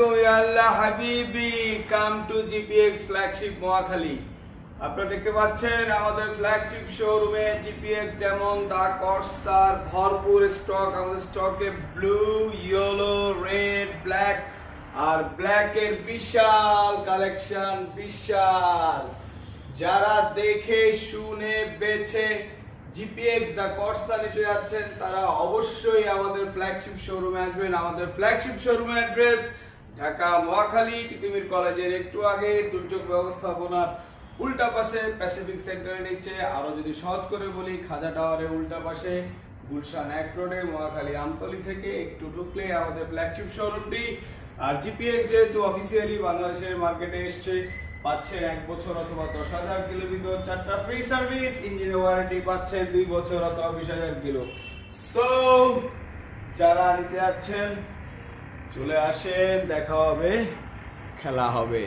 আলাইকুম ইয়া আল্লাহ হাবিবি come to GPX flagship Mohakhali. আপনারা দেখতে পাচ্ছেন আমাদের ফ্ল্যাগশিপ শোরুমে জিপিএক্স যেমন দা কর্সার ভরপুর স্টক। আমাদের স্টকে ব্লু, ইয়েলো, রেড, ব্ল্যাক আর ব্ল্যাকের বিশাল কালেকশন, বিশাল। যারা দেখে শুনে বেছে জিপিএক্স দা কর্সা নিতে যাচ্ছেন তারা অবশ্যই আমাদের ফ্ল্যাগশিপ শোরুমে আসবেন। আমাদের ফ্ল্যাগশিপ শোরুমের অ্যাড্রেস ঢাকা মহাখালী, তিতুমির কলেজের একটু আগে, দুর্যোগ ব্যবস্থাপনার উল্টা পাশে, প্যাসিফিক সেন্টারের নিচে। আরো যদি সহজ করে বলি, খাজা টাওয়ারের উল্টা পাশে, গুলশান এক রোডে, মহাখালী আমতলী থেকে একটু ঢুকলে আমাদের ফ্ল্যাগশিপ শোরুমটি। আর জিপিএক্স যেহেতু অফিসিয়ালি বাংলাদেশের মার্কেটে এসছে, পাচ্ছেন 1 বছর অথবা 10,000 কিলো ভিতর 4টা ফ্রি সার্ভিস, ইঞ্জিনের ওয়ারেন্টি পাচ্ছেন 2 বছর অথবা 20,000 কিলো। সো যারা নিতে যাচ্ছেন চলে আসেন, দেখা হবে, খেলা হবে।